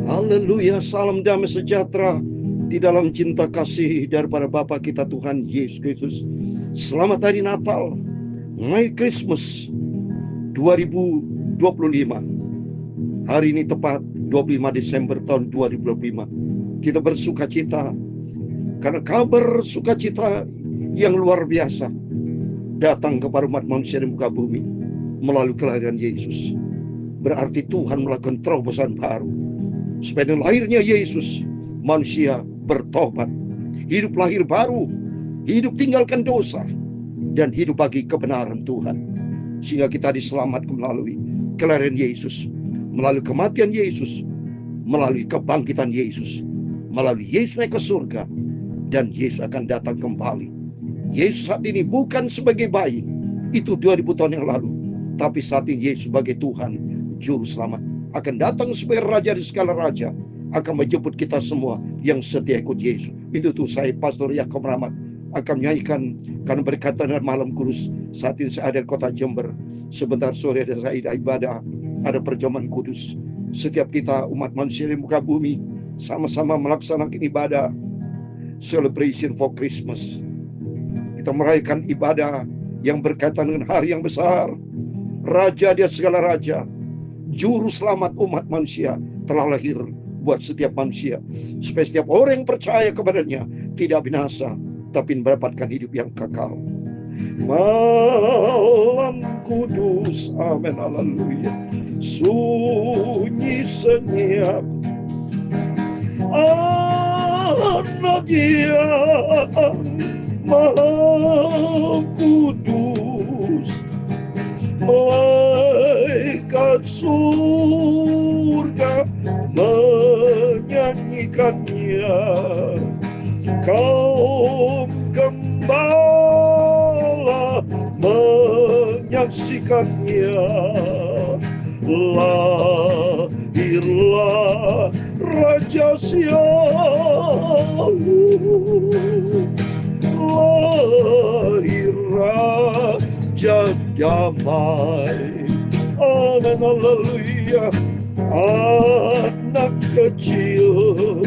Haleluya, salam damai sejahtera di dalam cinta kasih daripada Bapa kita Tuhan Yesus Kristus. Selamat Hari Natal, Merry Christmas 2025. Hari ini tepat 25 Desember tahun 2025. Kita bersuka cita karena kabar sukacita yang luar biasa datang kepada umat manusia di muka bumi melalui kelahiran Yesus. Berarti Tuhan melakukan terobosan baru. Supaya dengan lahirnya Yesus, manusia bertobat, hidup lahir baru, hidup tinggalkan dosa, dan hidup bagi kebenaran Tuhan. Sehingga kita diselamatkan melalui kelahiran Yesus, melalui kematian Yesus, melalui kebangkitan Yesus, melalui Yesus naik ke surga, dan Yesus akan datang kembali. Yesus saat ini bukan sebagai bayi, itu 2000 tahun yang lalu, tapi saat ini Yesus sebagai Tuhan, Juru Selamat, akan datang sebagai Raja di segala raja, akan menjemput kita semua yang setia ikut Yesus. Itu tuh saya, Pastor Yakob Rahmat, akan menyanyikan karena berkatan dan malam kudus. Saat ini saya ada di kota Jember. Sebentar sore ada saya ibadah, ada perjamuan kudus. Setiap kita umat manusia di muka bumi sama-sama melaksanakan ibadah celebration for Christmas. Kita merayakan ibadah yang berkaitan dengan hari yang besar. Raja dia segala raja, Juru Selamat umat manusia telah lahir buat setiap manusia, supaya setiap orang yang percaya kepadanya tidak binasa, tapi mendapatkan hidup yang kekal. Malam kudus, amin, haleluya, sunyi senyap, anak yang maha kudus, malaikat surga menyanyikannya, kaum gembala menyaksikannya. Lahirlah Raja Sion, lahir Raja damai, amin, haleluya. Anak kecil,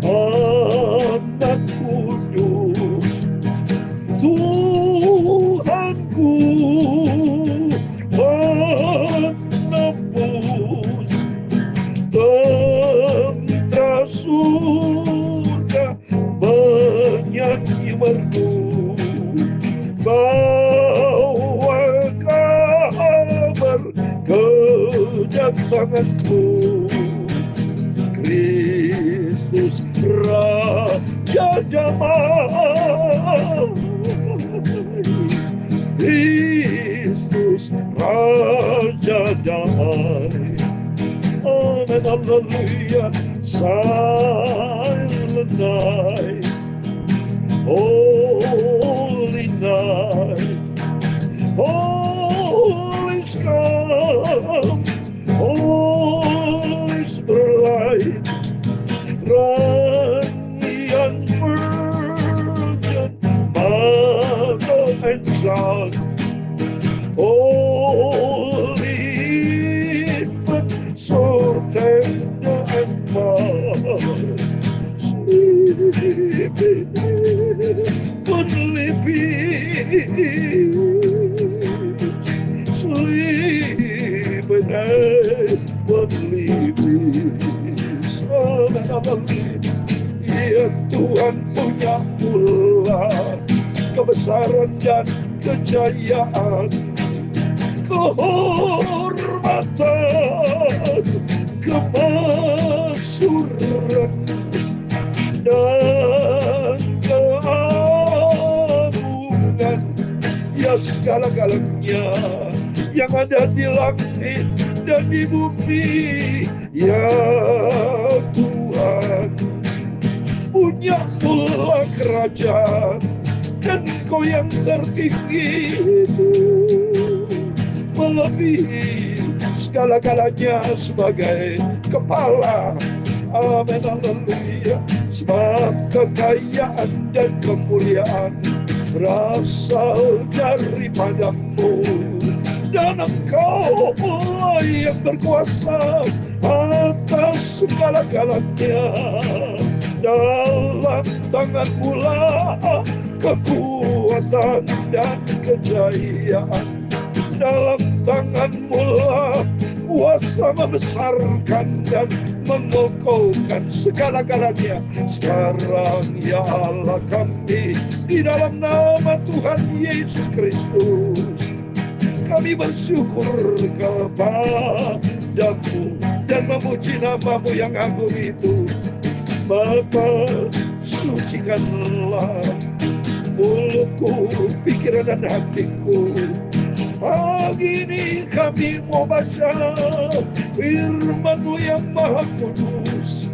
anak kudus, Tuhanku menebus, tentara surga menyanyi merdu, bawa kabar kedatanganmu, Kristus Raja damai, Kristus Raja damai, amin, haleluya. Silent night, holy night, all is calm, all is bright, radiant virgin, mother and child, holy infant, so tender and mild, sleeping heavenly peace, sleeping heavenly peace. Amin, amin. Ya Tuhan punya mula kebesaran dan kejayaan, kehormatan, kemasyhuran, dan keagungan, ya segala-galanya yang ada di langit dan di bumi. Ya Tuhan punya pula kerajaan, dan Kau yang tertinggi itu melebihi segala-galanya sebagai kepala. Amin, haleluya. Sebab kekayaan dan kemuliaan berasal daripada-Mu, dan Engkau yang berkuasa. atas segala-galanya. Dalam tangan-Mu lah kekuatan dan kejayaan. Dalam tangan-Mu lah kuasa membesarkan dan mengokohkan segala-galanya. Sekarang ya Allah kami, di dalam nama Tuhan Yesus Kristus, kami bersyukur kepada-Mu dan memuji nama-Mu yang agung itu. Bapa, sucikanlah mulutku, pikiran dan hatiku. Pagi ini kami mau baca firman-Mu yang maha kudus.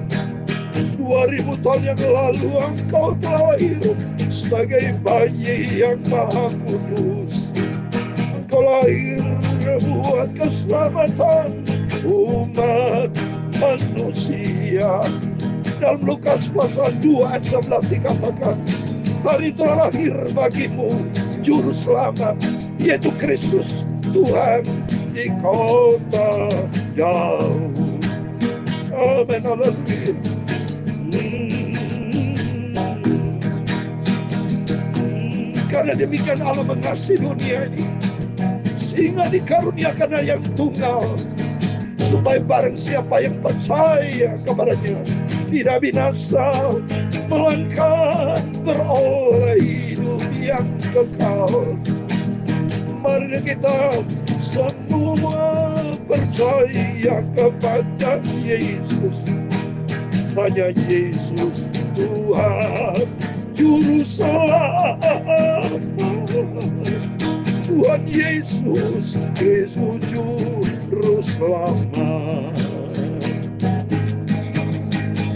2000 tahun yang lalu Engkau telah lahir sebagai bayi yang maha kudus. Engkau lahir buat keselamatan umat manusia. Dalam Lukas pasal 2 ayat 11 dikatakan, hari telah lahir bagimu juru selamat, yaitu Kristus Tuhan di kota Daud. Amin, haleluya. Karena demikian Allah mengasihi dunia ini, sehingga dikaruniakan yang tunggal, supaya barang siapa yang percaya kepadanya tidak binasa, melainkan beroleh hidup yang kekal. Mari kita semua percaya kepada Yesus. Hanya Yesus Tuhan Juru Selamat. Tuhan Yesus Kristus Juru Selamat.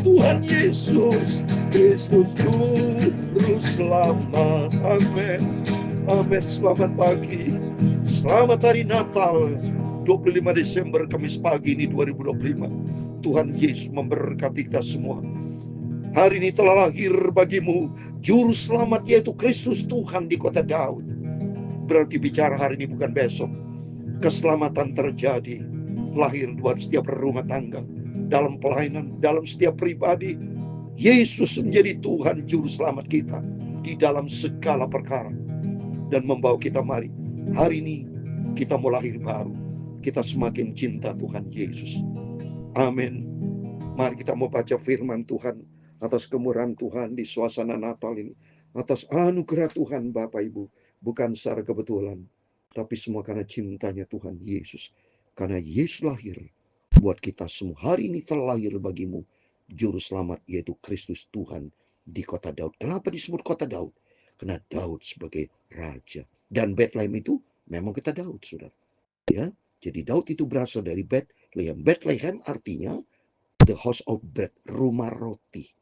Tuhan Yesus Kristus Juru Selamat. Amin. Amin. Selamat pagi. Selamat hari Natal 25 Desember Kamis pagi ini 2025. Tuhan Yesus memberkati kita semua. Hari ini telah lahir bagimu Juru Selamat, yaitu Kristus Tuhan di kota Daud. Berarti bicara hari ini bukan besok. Keselamatan terjadi, lahir buat setiap rumah tangga, dalam pelayanan, dalam setiap pribadi. Yesus menjadi Tuhan Juru Selamat kita di dalam segala perkara, dan membawa kita, mari hari ini kita mau lahir baru, kita semakin cinta Tuhan Yesus. Amin. Mari kita mau baca firman Tuhan atas kemurahan Tuhan di suasana Natal ini, atas anugerah Tuhan Bapak Ibu, bukan secara kebetulan, tapi semua karena cintanya Tuhan Yesus. Karena Yesus lahir buat kita semua. Hari ini telah lahir bagimu Juru Selamat, yaitu Kristus Tuhan di kota Daud. Kenapa disebut kota Daud? Karena Daud sebagai raja. Dan Bethlehem itu memang kita Daud, saudara. Ya, jadi Daud itu berasal dari Bethlehem. Bethlehem artinya the house of bread, rumah roti.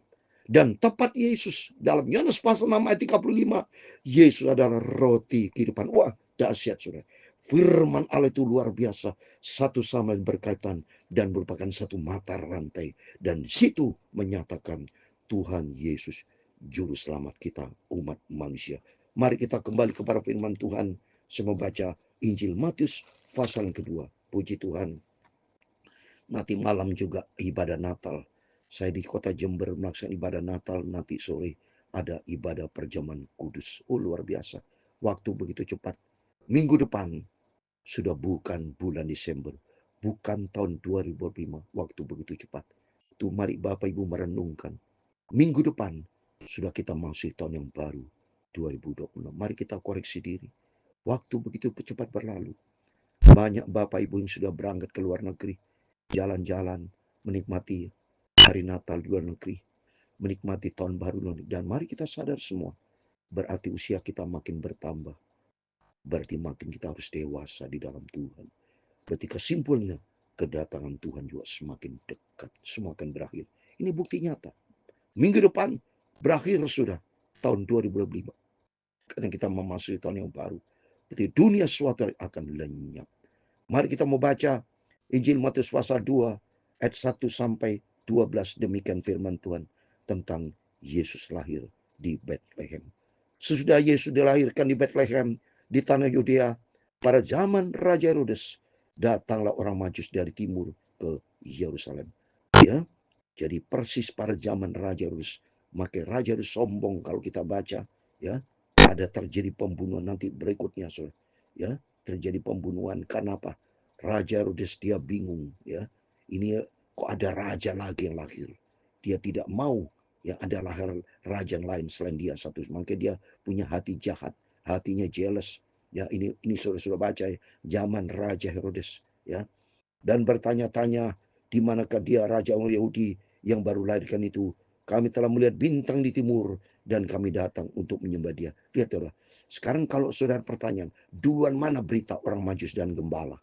Dan tepat Yesus dalam Yohanes pasal 6 ayat 35, Yesus adalah roti kehidupan. Wah, dahsyat saudara. Firman Allah itu luar biasa, satu sama lain berkaitan dan merupakan satu mata rantai. Dan di situ menyatakan Tuhan Yesus Juru Selamat kita, umat manusia. Mari kita kembali kepada firman Tuhan. Saya membaca Injil Matius pasal yang kedua. Puji Tuhan. Nanti malam juga ibadah Natal. Saya di kota Jember melaksanakan ibadah Natal. Nanti sore ada ibadah perjamuan kudus. Oh, luar biasa. Waktu begitu cepat. Minggu depan sudah bukan bulan Desember. Bukan tahun 2005. Waktu begitu cepat. Itu mari Bapak Ibu merenungkan. Minggu depan sudah kita masuk tahun yang baru. 2026. Mari kita koreksi diri. Waktu begitu cepat berlalu. Banyak Bapak Ibu yang sudah berangkat ke luar negeri. Jalan-jalan, menikmati hari Natal di luar negeri, menikmati tahun baru luar negeri. Dan mari kita sadar semua, berarti usia kita makin bertambah. Berarti makin kita harus dewasa di dalam Tuhan. Berarti kesimpulannya, kedatangan Tuhan juga semakin dekat. Semua akan berakhir. Ini bukti nyata. Minggu depan berakhir sudah tahun 2025. Karena kita memasuki tahun yang baru. Berarti dunia suatu akan lenyap. Mari kita mau baca Injil Matius pasal 2 ayat 1 sampai 12. Demikian firman Tuhan tentang Yesus lahir di Bethlehem. Sesudah Yesus dilahirkan di Bethlehem di tanah Yudea, pada zaman Raja Herodes, datanglah orang Majus dari timur ke Yerusalem. Ya, jadi persis pada zaman Raja Herodes. Maka Raja Herodes sombong kalau kita baca, ya, ada terjadi pembunuhan nanti berikutnya, saudara. Ya, terjadi pembunuhan. Kenapa? Raja Herodes dia bingung, ya. Ini kok ada raja lagi yang lahir. Dia tidak mau ya ada lahir raja yang lain selain dia satu. Maka dia punya hati jahat, hatinya jealous. Ya, ini sudah baca ya, zaman Raja Herodes, ya. Dan bertanya-tanya, di manakah dia raja orang Yahudi yang baru lahirkan itu? Kami telah melihat bintang di timur dan kami datang untuk menyembah dia. Lihat saudara, sekarang kalau saudara pertanyaan, duluan mana berita orang Majus dan Gembala?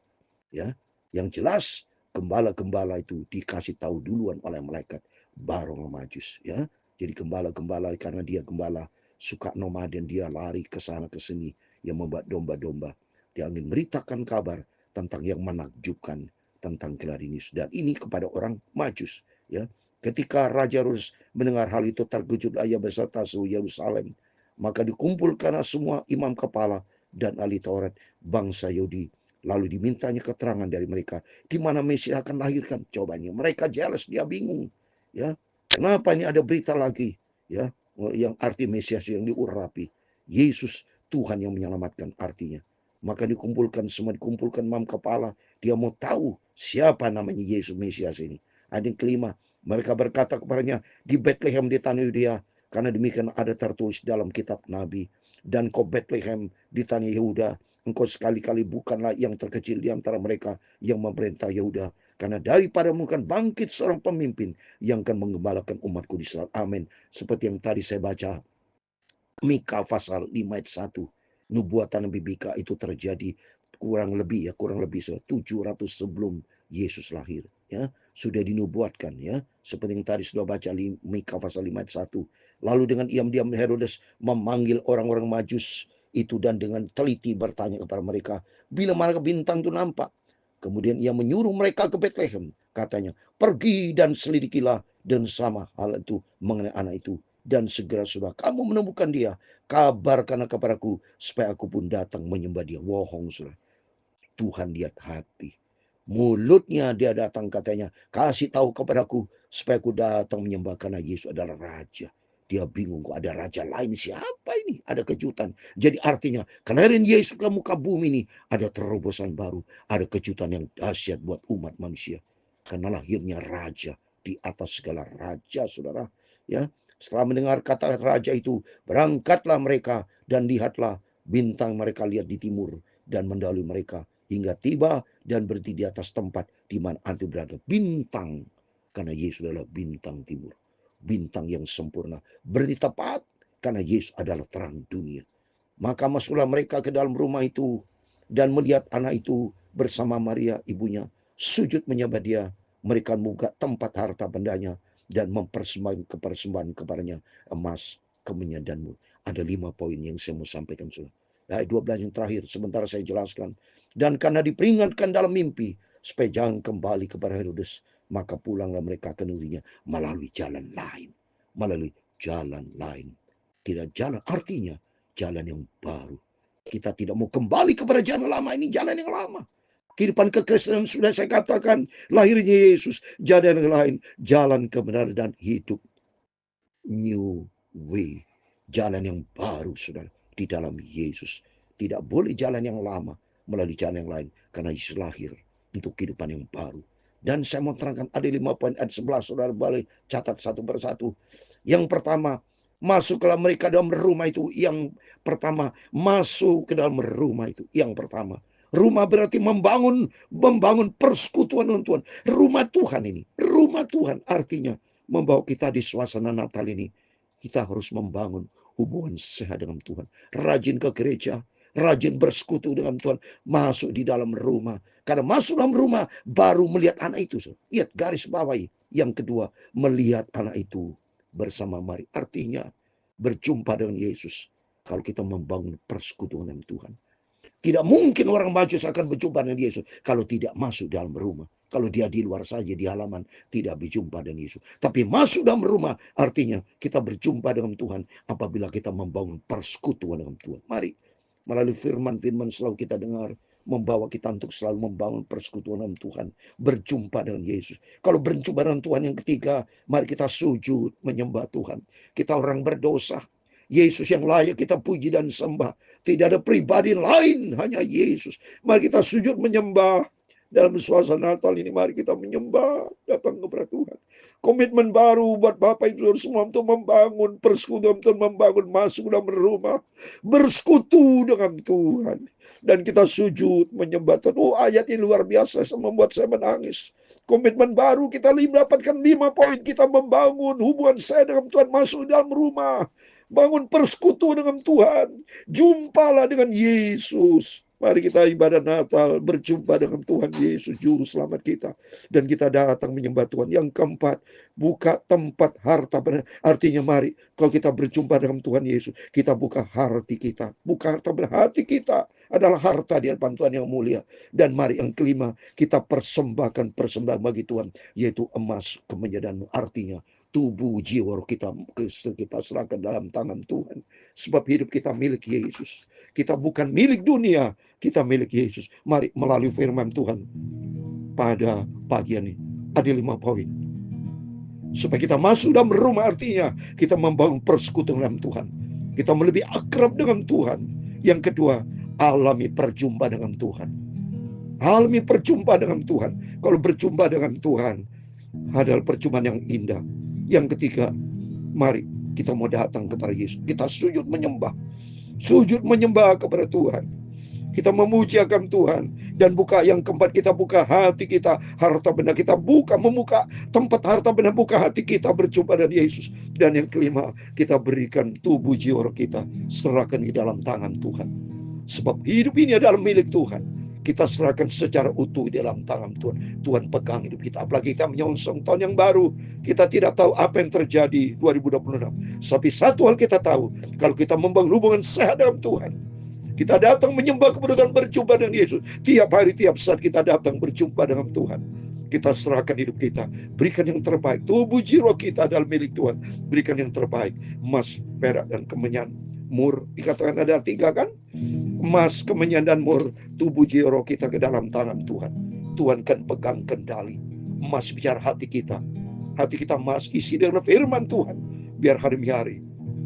Ya, yang jelas gembala-gembala itu dikasih tahu duluan oleh malaikat, baru orang Majus. Ya, jadi gembala-gembala karena dia gembala suka nomaden, dia lari ke sana ke sini, yang membuat domba-domba. Dia ingin memberitakan kabar tentang yang menakjubkan tentang gelar ini, dan ini kepada orang Majus. Ya, ketika Raja Herodes mendengar hal itu terkejut ia beserta seluruh Yerusalem, maka dikumpulkanlah semua imam kepala dan ahli Taurat bangsa Yahudi. Lalu dimintanya keterangan dari mereka di mana Mesias akan lahirkan. Cobanya mereka jealous, dia bingung. Ya, kenapa ini ada berita lagi? Ya, yang arti Mesias yang diurapi. Yesus Tuhan yang menyelamatkan artinya. Maka dikumpulkan imam kepala. Dia mau tahu siapa namanya Yesus Mesias ini. Ada yang kelima, mereka berkata kepadanya, di Bethlehem di tanah Yudea, karena demikian ada tertulis dalam kitab Nabi. Dan kau Bethlehem di tanah Yehuda, engkau sekali-kali bukanlah yang terkecil di antara mereka yang memerintah Yehuda. Karena daripada bukan bangkit seorang pemimpin yang akan menggembalakan umatku di Israel. Amin. Seperti yang tadi saya baca, Mika pasal 5 ayat 1. Nubuatan Nabi Mika itu terjadi kurang lebih 700 sebelum Yesus lahir, ya. Sudah dinubuatkan, ya. Seperti yang tadi sudah baca Mika pasal 5 ayat 1. Lalu dengan diam-diam Herodes memanggil orang-orang Majus itu dan dengan teliti bertanya kepada mereka, bila mana bintang itu nampak? Kemudian ia menyuruh mereka ke Bethlehem. Katanya, pergi dan selidikilah dan sama hal itu mengenai anak itu. Dan segera sudah kamu menemukan dia, kabarkanlah kepadaku supaya aku pun datang menyembah dia. Bohong sudah. Tuhan lihat hati. Mulutnya dia datang katanya, kasih tahu kepadaku supaya aku datang menyembah karena Yesus adalah Raja. Dia bingung kok ada raja lain, siapa ini? Ada kejutan. Jadi artinya kelahiran Yesus ke muka bumi ini ada terobosan baru, ada kejutan yang dahsyat buat umat manusia. Karena lahirnya raja di atas segala raja, saudara. Ya, setelah mendengar kata raja itu, berangkatlah mereka dan lihatlah bintang mereka lihat di timur dan mendahului mereka hingga tiba dan berhenti di atas tempat di mana antu berada. Bintang, karena Yesus adalah bintang timur, bintang yang sempurna, berhenti tepat karena Yesus adalah terang dunia. Maka masuklah mereka ke dalam rumah itu dan melihat anak itu bersama Maria ibunya, sujud menyembah dia. Mereka membuka tempat harta bendanya dan mempersembahkan persembahan kepadanya emas, kemenyan dan mur. Ada 5 poin yang saya mau sampaikan, saudara. Ayat 12 yang terakhir sebentar saya jelaskan. Dan karena diperingatkan dalam mimpi supaya jangan kembali kepada Herodes, maka pulanglah mereka ke negerinya melalui jalan lain. Melalui jalan lain. Tidak jalan, artinya jalan yang baru. Kita tidak mau kembali kepada jalan lama, ini jalan yang lama. Kehidupan kekristenan sudah saya katakan, lahirnya Yesus, jalan yang lain, jalan kebenaran dan hidup. New way, jalan yang baru, saudara, di dalam Yesus. Tidak boleh jalan yang lama melalui jalan yang lain, karena Yesus lahir untuk kehidupan yang baru. Dan saya mau terangkan ada 5 poin ayat 11, saudara boleh catat satu persatu. Yang pertama, masuklah mereka dalam rumah itu. Yang pertama, masuk ke dalam rumah itu. Yang pertama, rumah berarti membangun persekutuan dengan Tuhan. Rumah Tuhan ini, rumah Tuhan artinya membawa kita di suasana Natal ini. Kita harus membangun hubungan sehat dengan Tuhan. Rajin ke gereja, rajin bersekutu dengan Tuhan, masuk di dalam rumah. Karena masuk dalam rumah baru melihat anak itu. Lihat garis bawahi. Yang kedua, melihat anak itu bersama Mari. Artinya berjumpa dengan Yesus. Kalau kita membangun persekutuan dengan Tuhan. Tidak mungkin orang Majus akan berjumpa dengan Yesus kalau tidak masuk dalam rumah. Kalau dia di luar saja, di halaman, tidak berjumpa dengan Yesus. Tapi masuk dalam rumah, artinya kita berjumpa dengan Tuhan apabila kita membangun persekutuan dengan Tuhan. Mari, melalui firman-firman selalu kita dengar, membawa kita untuk selalu membangun persekutuan dengan Tuhan, berjumpa dengan Yesus. Kalau berjumpa dengan Tuhan yang ketiga, mari kita sujud menyembah Tuhan. Kita orang berdosa, Yesus yang layak kita puji dan sembah. Tidak ada pribadi lain, hanya Yesus. Mari kita sujud menyembah. Dalam suasana Natal ini mari kita menyembah, datang kepada Tuhan. Komitmen baru buat Bapak Ibu Saudara semua untuk membangun persekutuan, untuk membangun masuk dalam rumah, bersekutu dengan Tuhan. Dan kita sujud menyembah Tuhan. Oh, ayat ini luar biasa, membuat saya menangis. Komitmen baru kita dapatkan 5 poin. Kita membangun hubungan saya dengan Tuhan, masuk dalam rumah, bangun persekutuan dengan Tuhan, jumpalah dengan Yesus. Mari kita ibadah Natal, berjumpa dengan Tuhan Yesus, Juru Selamat kita. Dan kita datang menyembah Tuhan. Yang keempat, buka tempat harta benar. Artinya mari, kalau kita berjumpa dengan Tuhan Yesus, kita buka hati kita. Buka harta benar. Hati kita adalah harta di hadapan Tuhan yang mulia. Dan mari yang kelima, kita persembahkan persembahan bagi Tuhan, yaitu emas, kemenyan. Artinya, tubuh jiwa roh kita serahkan dalam tangan Tuhan. Sebab hidup kita milik Yesus. Kita bukan milik dunia, kita milik Yesus. Mari melalui firman Tuhan pada pagi ini ada 5 poin. Supaya kita masuk dalam rumah, artinya kita membangun persekutuan dengan Tuhan. Kita lebih akrab dengan Tuhan. Yang kedua, alami perjumpaan dengan Tuhan. Alami perjumpaan dengan Tuhan. Kalau berjumpa dengan Tuhan adalah perjumpaan yang indah. Yang ketiga, mari kita mau datang kepada Yesus. Kita sujud menyembah. Sujud menyembah kepada Tuhan. Kita memuji akan Tuhan. Dan buka yang keempat, kita buka hati kita, harta benda kita membuka tempat harta benda, buka hati kita berjumpa dengan Yesus. Dan yang kelima, kita berikan tubuh jiwa kita, serahkan di dalam tangan Tuhan. Sebab hidup ini adalah milik Tuhan. Kita serahkan secara utuh di dalam tangan Tuhan. Tuhan pegang hidup kita. Apalagi kita menyongsong tahun yang baru. Kita tidak tahu apa yang terjadi 2026. Tapi satu hal kita tahu. Kalau kita membangun hubungan sehat dengan Tuhan. Kita datang menyembah kepada Tuhan, berjumpa dengan Yesus. Tiap hari, tiap saat kita datang berjumpa dengan Tuhan. Kita serahkan hidup kita. Berikan yang terbaik. Tubuh jiwa kita adalah milik Tuhan. Berikan yang terbaik. Emas, perak, dan kemenyan. Mur, dikatakan ada 3 kan? Emas, kemenyan, dan mur. Tubuh jiwa kita ke dalam tangan Tuhan. Tuhan kan pegang kendali. Emas bicara hati kita. Hati kita emas isi dengan firman Tuhan. Biar hari-hari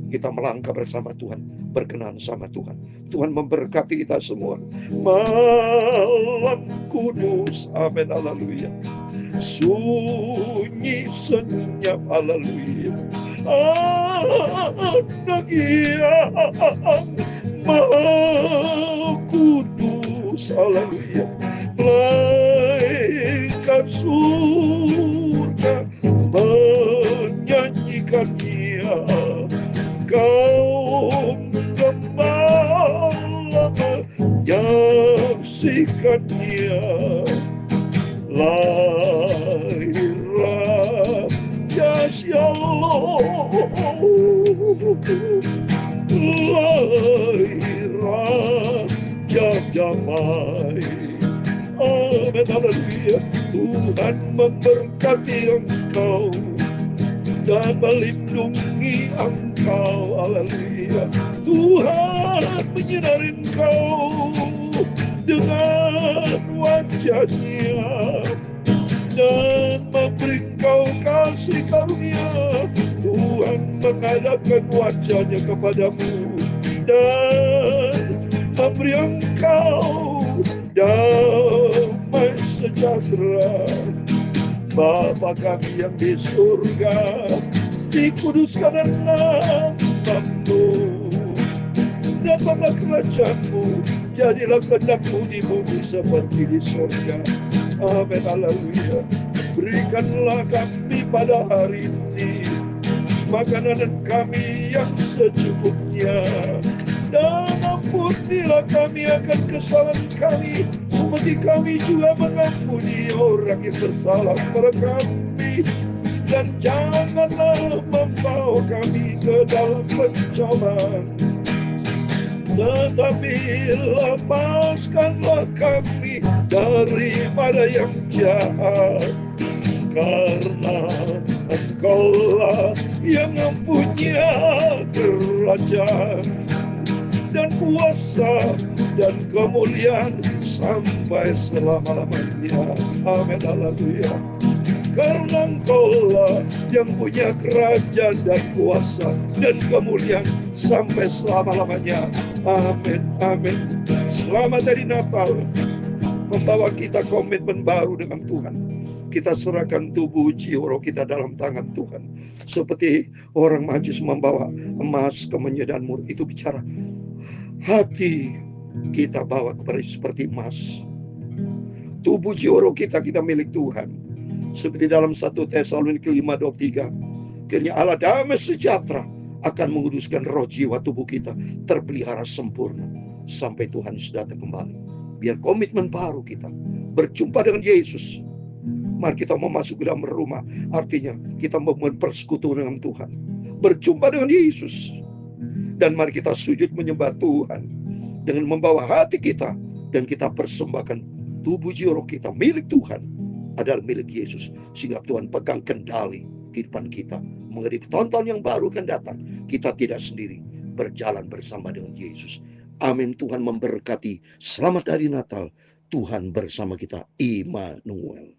kita melangkah bersama Tuhan, berkenan sama Tuhan. Tuhan memberkati kita semua. Malam kudus, amin, haleluya. Sunyi senyap, haleluya. Anak yang Maha Kudus, haleluya. Malaikat surga menyanyikannya. Kaum gembala menyaksikannya. Lahirlah Raja Allah, lahirlah Raja damai. Amin, haleluya. Tuhan memberkati engkau dan melindungi engkau, haleluya. Tuhan menyinari engkau dengan wajah-Nya dan memberi engkau kasih karunia. Tuhan menghadapkan wajah-Nya kepadamu dan memberi engkau damai sejahtera. Bapa kami yang di surga, dikuduskan nama-Mu. Datanglah kerajaan-Mu, jadilah kehendak-Mu di bumi seperti di surga. Amin, haleluya. Berikanlah kami pada hari ini makanan kami yang secukupnya, dan ampunilah kami akan kesalahan kami, seperti kami juga mengampuni orang yang bersalah kepada kami. Dan janganlah membawa kami ke dalam pencobaan, tetapi lepaskanlah kami daripada yang jahat. Karena Engkaulah yang mempunyai kerajaan dan kuasa dan kemuliaan sampai selama-lamanya. Amin, haleluya. Karena Engkaulah yang punya kerajaan dan kuasa dan kemuliaan sampai selama-lamanya. Amin, amin. Selamat hari Natal, membawa kita komitmen baru dengan Tuhan. Kita serahkan tubuh jiwa kita dalam tangan Tuhan. Seperti orang Majus membawa emas ke menyedan mur, itu bicara hati kita bawa kepada seperti emas. Tubuh jiwa kita milik Tuhan. Seperti dalam 1 Tesalonika 5:23, kiranya Allah damai sejahtera akan menguduskan roh jiwa tubuh kita terpelihara sempurna sampai Tuhan sudah datang kembali. Biar komitmen baru kita berjumpa dengan Yesus. Mari kita memasuki dalam rumah, artinya kita membangun persekutuan dengan Tuhan, berjumpa dengan Yesus. Dan mari kita sujud menyembah Tuhan dengan membawa hati kita, dan kita persembahkan tubuh jiwa kita milik Tuhan adalah milik Yesus, sehingga Tuhan pegang kendali kehidupan kita menghadapi tahun-tahun yang baru akan datang. Kita tidak sendiri, berjalan bersama dengan Yesus. Amin. Tuhan memberkati. Selamat hari Natal. Tuhan bersama kita. Immanuel.